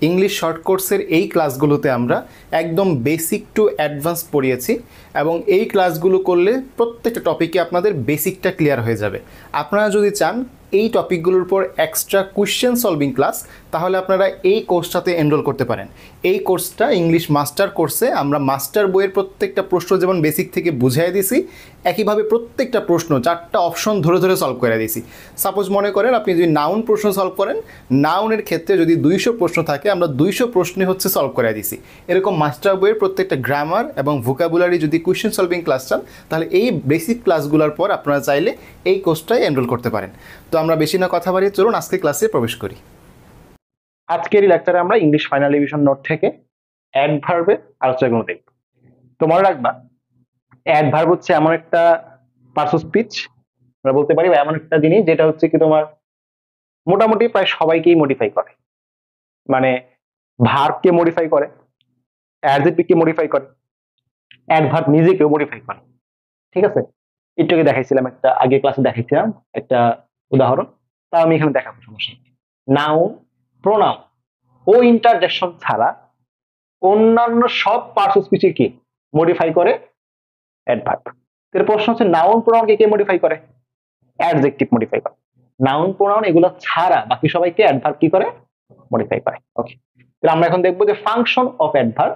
English short কোর্সের এই ক্লাসগুলোতে আমরা একদম বেসিক টু অ্যাডভান্স পড়িয়েছি এবং এই ক্লাসগুলো করলে প্রত্যেকটা টপিকে আপনাদের বেসিকটা ক্লিয়ার হয়ে যাবে। আপনারা যদি চান এই টপিকগুলোর উপর এক্সট্রা কোয়েশ্চেন সলভিং ক্লাস, তাহলে আপনারা এই কোর্সটাতে এনরোল করতে পারেন। এই কোর্সটা ইংলিশ মাস্টার কোর্সে আমরা মাস্টার বইয়ের প্রত্যেকটা প্রশ্ন যেমন বেসিক থেকে বুঝিয়ে দিছি, একইভাবে প্রত্যেকটা প্রশ্ন 4টা অপশন ধরে ধরে সলভ করে দিয়েছি। সাপোজ মনে করেন আপনি যদি নাউন প্রশ্ন সলভ করেন, নাউনের ক্ষেত্রে যদি 200 প্রশ্ন থাকে, আমরা 200 প্রশ্নই হচ্ছে সলভ করে দিছি। এরকম মাস্টার বইয়ের প্রত্যেকটা গ্রামার এবং ভোকাবুলারি যদি কোয়েশ্চেন সলভিং ক্লাস চান, তাহলে এই বেসিক ক্লাসগুলোর পর আপনারা চাইলে এই কোর্সটায় এনরোল করতে পারেন। তো আমরা বেশি না কথা বাড়িয়ে চলুন আজকে ক্লাসে প্রবেশ করি। আজকের এই লেকচারে আমরা ইংলিশ ফাইনাল রিভিশন নোট থেকে অ্যাডভার্বের আলোচনাগুলো দেখব। তো মনে রাখবা, অ্যাডভার্ব হচ্ছে এমন একটা পার্টস অফ স্পিচ, আমরা বলতে পারি, এমন একটা জিনিস যেটা হচ্ছে কি তোমার মোটামুটি প্রায় সবাইকেই মডিফাই করে। মানে ভার্বকে মডিফাই করে, অ্যাডজেক্টিভকে মডিফাই করে, অ্যাডভার্ব নিজেকেও মডিফাই করে। ঠিক আছে, একটু আগে দেখাইছিলাম, একটা আগে ক্লাসে দেখাইছিলাম একটা উদাহরণ, তাও আমি এখানে দেখাবো, সমস্যা নেই। নাউন, প্রোনাউন ও ইন্টারজেকশন ছাড়া অন্যান্য সব পার্টস অফ স্পিচে কি মডিফাই করে? অ্যাডভার্ব। এর প্রশ্ন হচ্ছে নাউন প্রোনাউনকে কে মডিফাই করে? অ্যাডজেক্টিভ মডিফাই করে। নাউন প্রোনাউন এগুলো ছাড়া বাকি সবাইকে অ্যাডভার্ব কি করে? মডিফাই করে। ওকে, তাহলে আমরা এখন দেখবো যে ফাংশন অফ অ্যাডভার্ব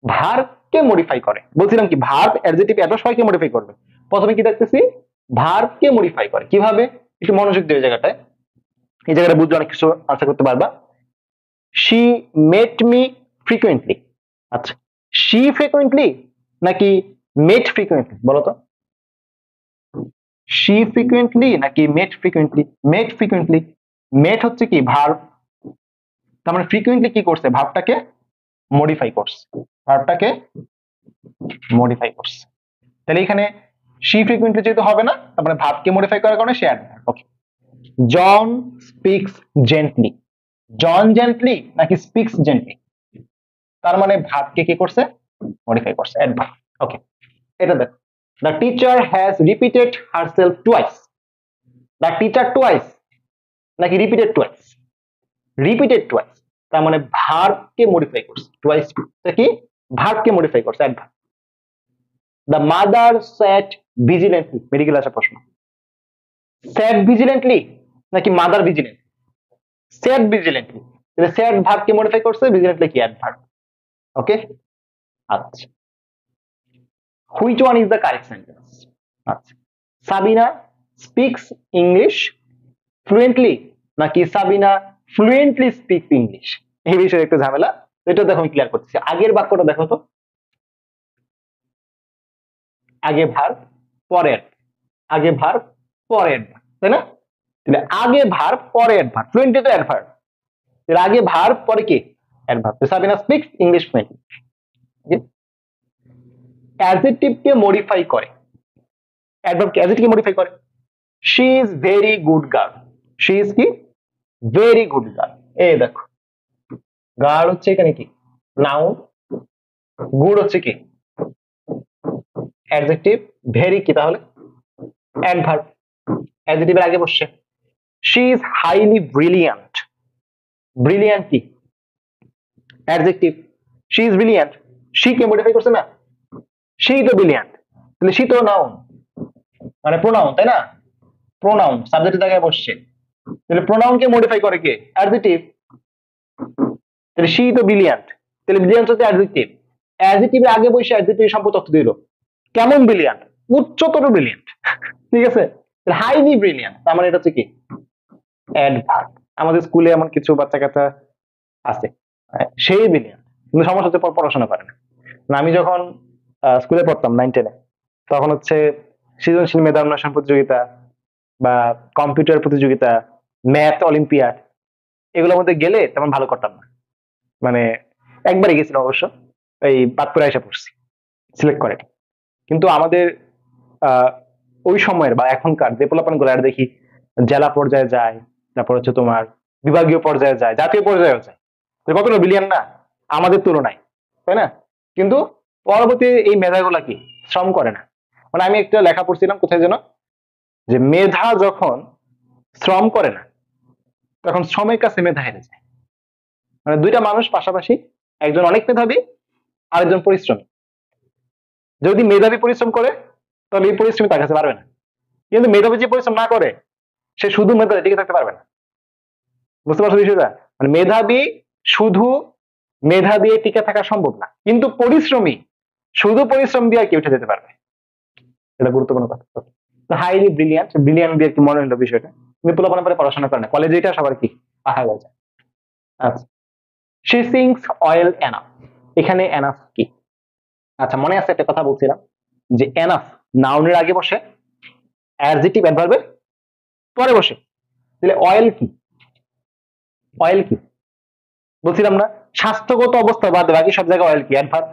ভার্বকে মডিফাই করে। বলছিলাম কি ভার্ব, অ্যাডজেক্টিভ, অ্যাডভার্ব সবাইকে মডিফাই করবে। প্রথমে কি দেখতেছি? ভার্বকে মডিফাই করে। কিভাবে? একটু মনোযোগ দিয়ে জায়গাটায়, এই জায়গাটা বুঝলে অনেক কিছু আনসার করতে পারবা। She met me frequently. আচ্ছা, শি ফ্রিকুয়েন্টলি নাকি মেট ফ্রিকুয়েন্টলি বলো তো? শি ফ্রিকুয়েন্টলি নাকি মেট ফ্রিকুয়েন্টলি? মেট ফ্রিকুয়েন্টলি। মেট হচ্ছে কি ভার্ব, তার মানে ফ্রিকুয়েন্টলি কি করছে? ভার্বটাকে মডিফাই করছে, ভার্বটাকে মডিফাই করছে। তাহলে এখানে শি ফ্রিকুয়েন্টলি যেহেতু হবে না, তার মানে ভার্বকে মডিফাই করার কারণে সে অ্যাডভার্ব। ওকে, জন স্পিক্স জেন্টলি। জন জেন্টলি নাকি স্পিক্স জেন্টলি? তার মানে ভার্বকে কি করছে? মডিফাই করছে, অ্যাডভার্ব। ওকে, এটা দেখো, the teacher has repeated herself twice. The teacher twice নাকি রিপিটেড টুয়াইস? রিপিটেড টুয়াইস, তার মানে ভার্বকে মডিফাই করছে। টুয়াইস কি? ভার্বকে মডিফাই করছে, adverb. The mother sat vigilantly. Medical আসা প্রশ্ন, স্যাট ভিজিলেন্টলি নাকি মাদার ভিজিলেন্টলি? স্যাট ভিজিলেন্টলি। তাহলে স্যাট ভার্বকে মডিফাই করছে, ভিজিলেন্টলি কি? অ্যাডভার্ব। ওকে, আচ্ছা, which one is the correct sentence? আচ্ছা, সাবিনা স্পিক্স ইংলিশ ফ্লুয়েন্টলি নাকি সাবিনা ফ্লুয়েন্টলি স্পিক্স ইংলিশ? এই বিষয়ে একটু ঝামেলা, এটা দেখো আমি ক্লিয়ার করতেছি। আগের বাক্যটা দেখো তো, আগে ভার্ব পরের, আগে ভার্ব পরের, তাই না? তাহলে আগে ভার্ব পরে অ্যাডভার্ব, ফ্লুয়েন্টলি তো অ্যাডভার্ব, তাহলে আগে ভার্ব পরে কি? Adverb. Sabina speaks English fluently. অ্যাডজেক্টিভকে মডিফাই করে, অ্যাডভার্বকে অ্যাডজেক্টিভকে মডিফাই করে। She is very good girl. She is কি? Very good girl. এই দেখো, গার্ল হচ্ছে এখানে কি? নাউন, গুড হচ্ছে কি? অ্যাডজেক্টিভ, ভেরি কি তাহলে? অ্যাডভার্ব। অ্যাডজেক্টিভের আগে বসছে। She is highly brilliant. Brilliant কি? Adjective. She is brilliant, she কে মডিফাই করছে না? শি তো ব্রিলিয়ান্ট, তাহলে শি তো নাউন, মানে প্রোনাউন, তাই না? প্রোনাউন সাবজেক্টের জায়গায় বসছে, তাহলে প্রোনাউনকে মডিফাই করে কে? অ্যাডজেক্টিভ। তাহলে শি তো ব্রিলিয়ান্ট, তাহলে ব্রিলিয়ান্ট হচ্ছে অ্যাডজেক্টিভ। অ্যাডজেক্টিভের আগে বসে অ্যাডজেক্টিভ সম্পর্কে তথ্য দিল। কেমন ব্রিলিয়ান্ট? উচ্চতর ব্রিলিয়ান্ট। ঠিক আছে, হাইলি ব্রিলিয়ান্ট, তার মানে এটা হচ্ছে কি? অ্যাডভার্ব। আমাদের স্কুলে এমন কিছু বাচ্চা কাচ্চা আছে, সেই ব্রিলিয়ান্ট, কিন্তু সমস্যা হচ্ছে পড়াশোনা করে না। আমি যখন স্কুলে পড়তাম 9-10-এ, তখন হচ্ছে সৃজনশীল মেধা উন্নয়ন প্রতিযোগিতা বা কম্পিউটার প্রতিযোগিতা, ম্যাথ অলিম্পিয়াড, এগুলোর মধ্যে গেলে তেমন ভালো করতাম না। মানে একবারই গেছিলাম অবশ্য, এই বাদপুরে এসে পড়ছি সিলেক্ট করে। কিন্তু আমাদের ওই সময়ের বা এখনকার যে পোলাপান গুলো আর দেখি জেলা পর্যায়ে যায়, তারপর হচ্ছে তোমার বিভাগীয় পর্যায়ে যায়, জাতীয় পর্যায়েও যায়, কতটা বিলিয়ন না আমাদের তুলনায়, তাই না? কিন্তু পরবর্তী এই মেধাগুলা কি শ্রম করে না। মানে আমি একটা লেখা পড়ছিলাম কোথায় যেন, যে মেধা যখন শ্রম করে না, তখন শ্রমের কাছে মেধা হেরে যায়। মানে দুইটা মানুষ পাশাপাশি, একজন অনেক মেধাবী, আরেকজন পরিশ্রমী। যদি মেধাবী পরিশ্রম করে তাহলে এই পরিশ্রমী তার কাছে পারবে না, কিন্তু মেধাবী যে পরিশ্রম না করে সে শুধু মেধাবী টিকে থাকতে পারবে না। বুঝতে পারছো বিষয়টা? মানে মেধাবী শুধু মেধা দিয়ে টিকে থাকা সম্ভব না, কিন্তু পরিশ্রমী শুধু পরিশ্রম দিয়ে কি উঠে যেতে পারবে। এটা গুরুত্বপূর্ণ কথা। হাইলি ব্রিলিয়ান্ট, ব্রিলিয়ান্ট দিয়ে কি মনে হলো বিষয়টা? তুমি পোলাপানের পরে পড়াশোনা করে না, কলেজে এটা সবার কি আহা গেছে। আচ্ছা, শি সিংস অয়েল এনাফ, এখানে এনাফ কি? আচ্ছা, মনে আছে একটা কথা বলছিলাম যে এনাফ নাউনের আগে বসে, অ্যাডজেক্টিভ অ্যাডভার্বের পরে বসে। তাহলে অয়েল কি? অয়েল কি বলছিলাম না? স্বাস্থ্যগত অবস্থা বাদে বাকি সব জায়গায় অয়েল কি? অ্যাডভার্ব।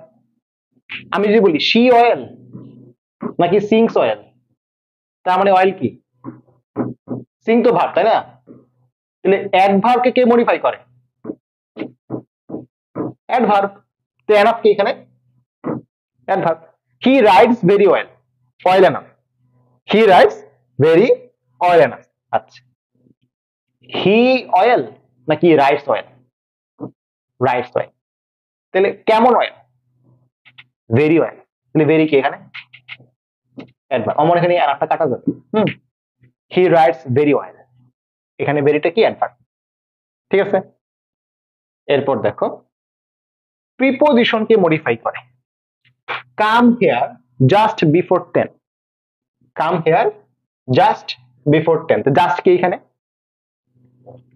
আমি যদি বলি শি অয়েল নাকি সিংস অয়েল, তার মানে অয়েল কি? সিং তো ভার্ব, তাই না? তাহলে অ্যাডভার্বকে কে মডিফাই করে? অ্যাডভার্ব। তো এনাফ কি এখানে? Adverb. He rides very well, well enough. He rides very well enough. আচ্ছা, হি অয়েল নাকি রাইডস অয়েল? Rides well. তাহলে কেমন অয়েল? Very well. তাহলে ভেরি কি এখানে? অ্যাডভার্ব। আমার এখানে এনাফটা কাটা যাবে। হি রাইডস ভেরি অয়েল, এখানে ভেরিটা কি? অ্যাডভার্ব। ঠিক আছে, এরপর দেখো প্রিপোজিশনকে মডিফাই করে। Come here just before 10, come here just before 10, তো জাস্ট কি এখানে?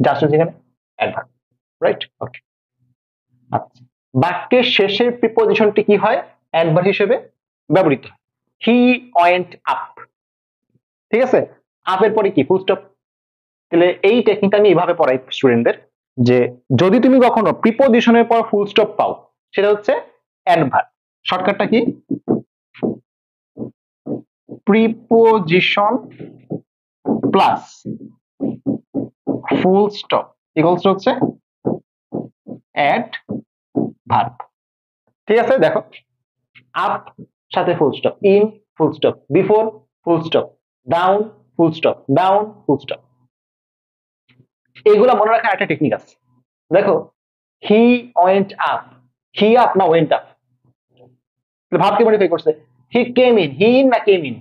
জাস্ট হচ্ছে এখানে অ্যাডভার্ব, রাইট? ওকে। আচ্ছা, বাক্যের শেষের প্রিপোজিশনটি কি হয়? অ্যাডভার্ব হিসেবে ব্যবহৃত হয়। হি ওয়েন্ট আপ, ঠিক আছে? আপের পরে কি? Full stop. তাহলে এই টেকনিকটা আমি এইভাবে পড়াই স্টুডেন্টদের, যে যদি তুমি কখনো প্রিপোজিশনের পর ফুল স্টপ পাও সেটা হচ্ছে অ্যাডভার্ব। শর্টকাটটা কি? Preposition plus full stop equals হচ্ছে অ্যাডভার্ব। ঠিক আছে, দেখো আপ সাথে full stop, in full stop, before full stop, down full stop, down full stop. এগুলা মনে রাখার একটা টেকনিক আছে। দেখো he went up, he up না ওয়েন্ট আপ? ভাবকে মডিফাই করছে। হি কেম ইন, হি ইন না কেম ইন?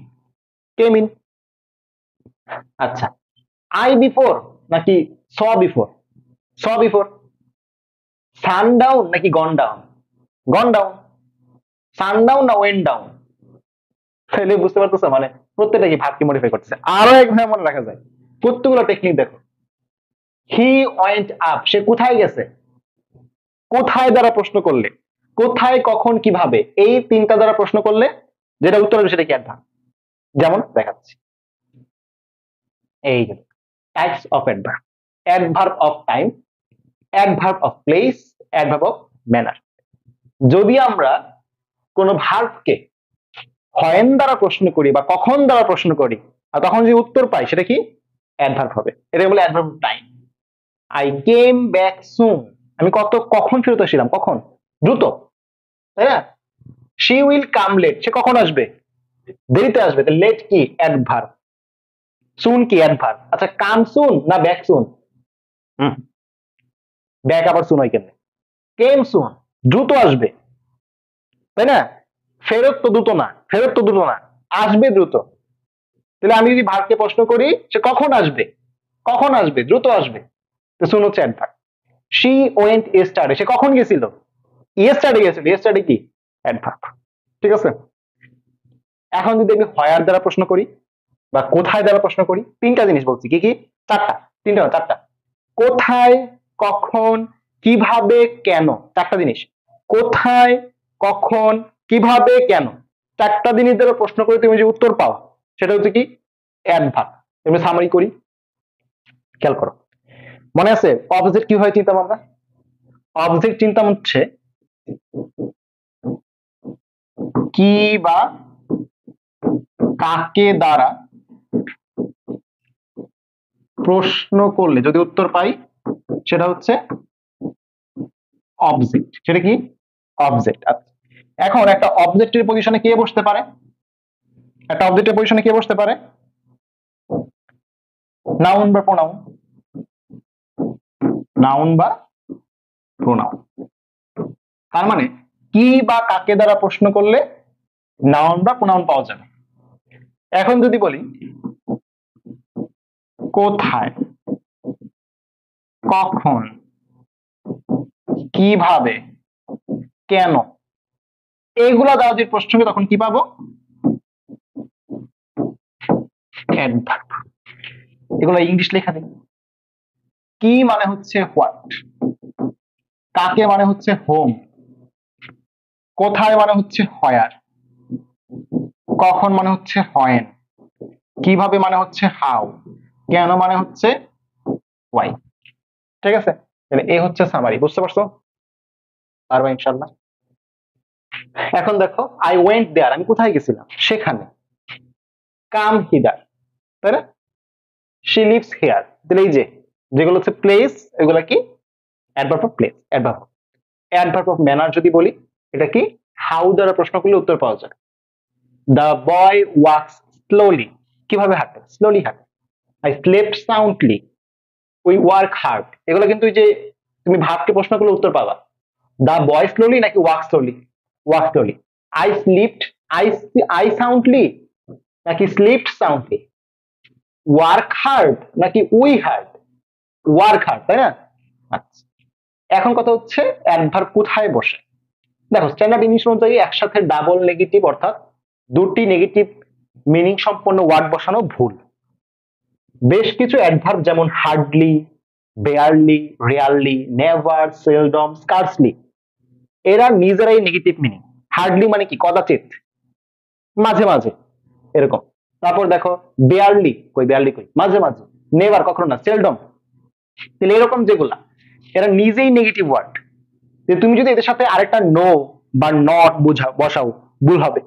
Came in. আচ্ছা, আই বিফোর নাকি স বিফোর? স বিফোর। সান ডাউন নাকি গন ডাউন? গন ডাউন। সানডাউন না ওয়েন্ট ডাউন? তাহলে বুঝতে পারতেছো মানে প্রত্যেকটা কি ভাবকে মডিফাই করতেছে। আরো একভাবে মনে রাখা যায়, কতগুলো টেকনিক দেখো। হি ওয়েন্ট আপ, সে কোথায় গেছে? কোথায় দ্বারা প্রশ্ন করলে, কোথায়, কখন, কিভাবে, এই তিনটা দ্বারা প্রশ্ন করলে যেটা উত্তর হবে সেটা কি? অ্যাডভার্ব। যেমন দেখাচ্ছি, এই যে types of adverb: adverb of time, adverb of place, adverb of manner. যদি আমরা কোন ভার্বকে হোয়েন দ্বারা প্রশ্ন করি বা কখন দ্বারা প্রশ্ন করি, আর তখন যে উত্তর পাই সেটা কি? অ্যাডভার্ব হবে। এটা বলে adverb time. I came back soon, আমি কখন ফেরত আসলাম? কখন? দ্রুত, তাই না? শি উইল কাম লেট, সে কখন আসবে? দেরিতে আসবে। তো লেট কি? অ্যাডভার্ব। সুন কি? অ্যাডভার্ব। আচ্ছা, কাম সুন না ব্যাক সুন? ব্যাক আবার সুন হয় কেন? কেম সুন, দ্রুত আসবে, তাই না? ফেরত তো দ্রুত না, ফেরত তো দ্রুত না, আসবে দ্রুত। তাহলে আমি যদি ভার্বকে প্রশ্ন করি সে কখন আসবে, কখন আসবে? দ্রুত আসবে, তো শুন হচ্ছে অ্যাডভার্ব। শি ওয়েন্ট ইয়েস্টারডে, সে কখন গেছিল? ইয়েস্টারডে গেছিল। ইয়েস্টারডে কি? অ্যাডভার্ব। ঠিক আছে, এখন যদি আমি হোয়ার দ্বারা প্রশ্ন করি বা কোথায় দ্বারা প্রশ্ন করি, তিনটা জিনিস বলছি। কি কি? চারটা, তিনটা না চারটা। কোথায়, কখন, কিভাবে, কেন, চারটা জিনিস। কোথায়, কখন, কিভাবে, কেন, চারটা জিনিস দ্বারা প্রশ্ন করে তুমি যে উত্তর পাও সেটা হচ্ছে কি? অ্যাডভার্ব। তুমি সামারি করি, খেয়াল করো। মনে আছে অবজেক্ট কিভাবে চিনতাম আমরা? অবজেক্ট চিনতাম হচ্ছে কি বা কাকে দ্বারা প্রশ্ন করলে যদি উত্তর পাই সেটা হচ্ছে অবজেক্ট। সেটা কি? অবজেক্ট। আচ্ছা, এখন একটা অবজেক্টের পজিশনে কে বসতে পারে? একটা অবজেক্টের পজিশনে কে বসতে পারে? নাউন বা প্রোনাউন। নাউন বা প্রোনাউন। তার মানে কি বা কাকে দ্বারা প্রশ্ন করলে নাউন বা প্রোনাউন পাওয়া যাবে। এখন যদি বলি কোথায়, কখন, কিভাবে, কেন, এগুলা দ্বারা যদি প্রশ্ন হবে তখন কি পাবো? অ্যাডভার্ব। এগুলো ইংলিশ লেখা নেই। কি মানে হচ্ছে হোয়াট, কাকে মানে হচ্ছে হোম, কোথায় মানে হচ্ছে হোয়ার, কখন মানে হচ্ছে হোয়েন, কিভাবে মানে হচ্ছে হাউ, কেন মানে হচ্ছে ওয়াই। ঠিক আছে, তাহলে এই হচ্ছে সামারি। বুঝতে পারছো? পারবা ইনশাআল্লাহ। এখন দেখো আই ওয়েন্ট দেয়ার, আমি কোথায় গেছিলাম? সেখানে। কাম হিদার, তাই না? শি লিভস হিয়ার, তাহলে এই যে যেগুলো হচ্ছে প্লেস, এগুলা কি? Adverb of place, adverb. Adverb of manner যদি বলি, এটা কি? হাউ দ্বারা প্রশ্ন করলে উত্তর পাওয়া যায়। দ্য বয় ওয়াকস স্লোলি, কিভাবে হাঁটে? স্লোলি হাঁটে। I slept soundly, we work hard, এগুলো কিন্তু ওই যে তুমি ভাবকে প্রশ্ন করলে উত্তর পাবা। দ্য বয় স্লোলি নাকি walk slowly? Walk slowly. I slipped, I soundly নাকি স্লিপড সাউন্ডলি? ওয়ার্ক হার্ড নাকি উই হার্ড? ওয়ার্ক হার্ড, তাই না? আচ্ছা, এখন কথা হচ্ছে অ্যাডভার্ব কোথায় বসে। দেখো স্ট্যান্ডার্ড ইংলিশ অনুযায়ী একসাথে ডাবল নেগেটিভ অর্থাৎ দুটি নেগেটিভ মিনিং সম্পন্ন ওয়ার্ড বসানো ভুল। বেশ কিছু অ্যাডভার্ব যেমন hardly, barely, rarely, never, seldom, scarcely, এরা নিজেরাই নেগেটিভ মিনিং। হার্ডলি মানে কি? কদাচিৎ, মাঝে মাঝে, এরকম। তারপর দেখো বেয়ারলি, কই বেয়ারলি কই? মাঝে মাঝে। নেভার, কখনো না। সেলডম, তাহলে এরকম যেগুলা এরা নিজেই নেগেটিভ ওয়ার্ড। তুমি যদি এদের সাথে আরেকটা নো বা নট বসাও, ভুল হবে।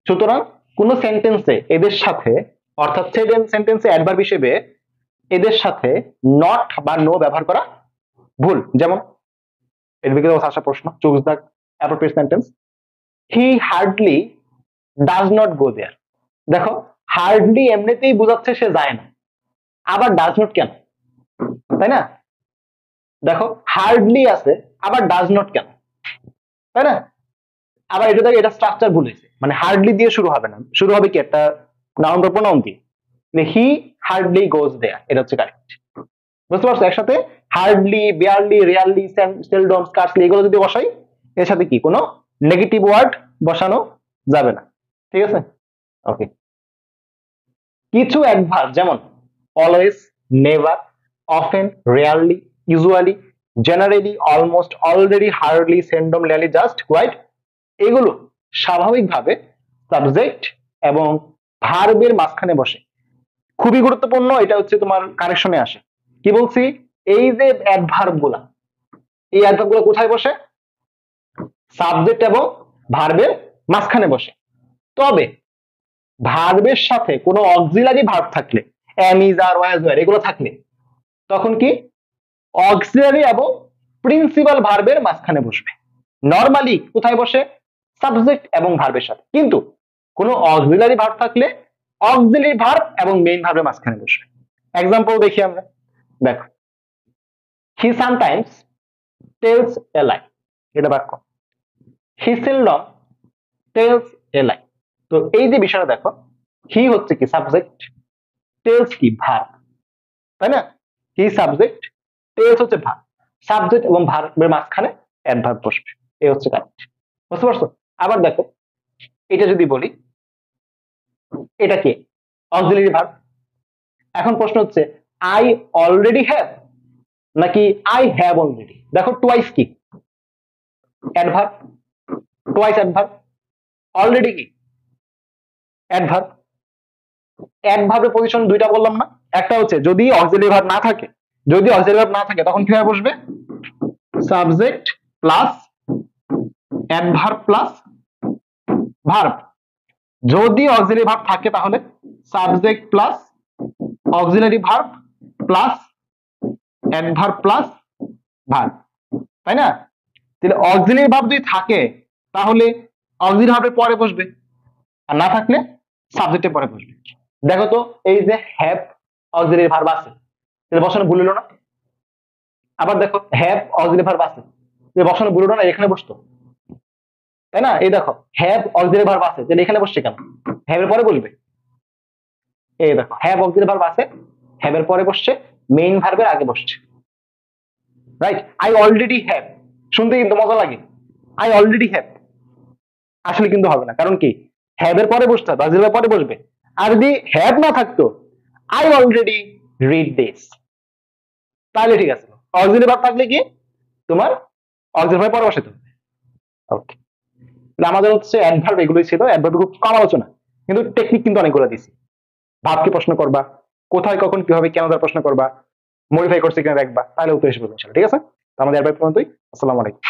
সুতরাং কোন সেন্টেন্সে এদের সাথে, অর্থাৎ সেন্টেন্সে অ্যাডভার্ব হিসেবে এদের সাথে নট বা নো ব্যবহার করা ভুল। যেমন এর দিকে আসা প্রশ্ন, choose the appropriate sentence. He hardly does not go there. দেখো হার্ডলি এমনিতেই বোঝাচ্ছে সে যায় না, আবার ডাজ নট কেন? তাই না? দেখো হার্ডলি আছে, আবার ডাজ নট কেন? তাই না? আবার এটা থেকে এটা স্ট্রাকচার ভুল হয়েছে, মানে হার্ডলি দিয়ে শুরু হবে না, শুরু হবে কি একটা নাউন বা প্রোনাউন দিয়ে। হি হার্ডলি গোজ দেয়ার, এটা হচ্ছে কারেক্ট। বুঝতে পারছো? একসাথে hardly, barely, rarely, seldom, scarcely এগুলো যদি বসাই, এর সাথে কি কোনো নেগেটিভ ওয়ার্ড বসানো যাবে না। ঠিক আছে, ওকে। কিছু অ্যাডভার্ব যেমন always, never, often, rarely, usually, generally, almost, already, hardly, seldom, rarely, just, quite, এগুলো স্বাভাবিকভাবে সাবজেক্ট এবং ভার্বের মাঝখানে বসে। খুবই গুরুত্বপূর্ণ, এটা হচ্ছে তোমার কারেকশনে আসে। কি বলছি? এই যে অ্যাডভার্ব গুলা, এই অ্যাডভার্ব গুলো কোথায় বসে? সাবজেক্ট এবং ভার্বের মাঝখানে বসে। তবে ভার্বের সাথে কোনো অক্সিলারি ভার্ব থাকলে, am, is, are, was, were এগুলো থাকলে তখন কি অক্সিলারি এবং প্রিন্সিপাল ভার্বের মাঝখানে বসবে। নরমালি কোথায় বসে? সাবজেক্ট এবং ভার্বের সাথে। কিন্তু কোনো অক্সিলারি ভার্ব থাকলে অক্সিলারি ভার্ব এবং মেইন ভার্বের মাঝখানে বসবে। এক্সাম্পল দেখি আমরা। দেখো হি সামটাইমস টেলস এ লাই, এটা বাক্য। হি সেলডম টেলস এ লাই। তো এই যে বিষয়টা দেখো, হি হচ্ছে কি সাবজেক্ট, টেলস কি ভার্ব, তাই না? হি সাবজেক্ট, টেলস হচ্ছে ভার্ব, সাবজেক্ট এবং ভার্বের মাঝখানে অ্যাডভার্ব বসবে। এই হচ্ছে কারেক্ট। বুঝতে পারছো? আবার দেখো এটা যদি বলি, এটা কি? Auxiliary verb. এখন প্রশ্ন হচ্ছে আই অলরেডি হ্যাভ নাকি আই হ্যাভ অলরেডি? দেখো টুয়াইস কি? অ্যাডভার্ব। Twice adverb. অলরেডি কি? অ্যাডভার্ব। অ্যাডভার্বের পজিশন দুইটা বললাম না? একটা হচ্ছে যদি অক্সিলারি ভার্ব না থাকে, যদি অক্সিলারি ভার্ব না থাকে তখন কিভাবে বসবে? Subject plus adverb plus verb. যদি অক্সিলারি ভার্ব থাকে তাহলে subject plus auxiliary verb plus adverb plus verb, তাই না? তাহলে অক্সিলারি ভার্ব যদি থাকে তাহলে অক্সিলারি ভার্বের পরে বসবে, আর না থাকলে সাবজেক্টের পরে বসবে। দেখো তো এই যে হ্যাভ অক্সিলারি ভার্ব আছে, তাহলে বসানো ভুল হলো না? আবার দেখো হ্যাভ অক্সিলারি ভার্ব আছে, যে বসানো বুড়োটা না এখানে বসতো, তাই না? এই দেখো হ্যাভ অক্সিলারি ভার্ব আছে, তাহলে এখানে বসছে কেন? হ্যাভ এর পরে বসবে। এই দেখো হ্যাভ অক্সিলারি ভার্ব আছে, হ্যাভ এর পরে বসছে, মেইন ভার্বের আগে বসছে। রাইট, আই অলরেডি হ্যাভ, শুনতে কিন্তু মজা লাগে, আই অলরেডি হ্যাভ, আসলে কিন্তু হবে না, কারণ কি হ্যাভ এর পরে বসতে হবে, অক্সিলারি পরে বসবে। আর যদি হ্যাভ না থাকতো, আই অলরেডি রিড দিস, তাহলে ঠিক আছে। অক্সিলারি ভার্ব থাকলে কি তোমার অক্সিলারি ভার্ব পরে বসাতে হবে। ওকে, আমাদের হচ্ছে অ্যাডভার্ব এগুলোই ছিল, অ্যাডভার্ব খুব কম আলোচনা, কিন্তু টেকনিক কিন্তু অনেকগুলো দিছি। ভাবকে প্রশ্ন করবা, কোথায় কখন কিভাবে কেন দ্বারা প্রশ্ন করবা, মডিফাই করছে কিনা দেখবা, তাহলে উত্তর এসে পড়বে ইনশাআল্লাহ। ঠিক আছে, তো আমাদের অ্যাডভার্ব পর্যন্তই। আসসালামু আলাইকুম।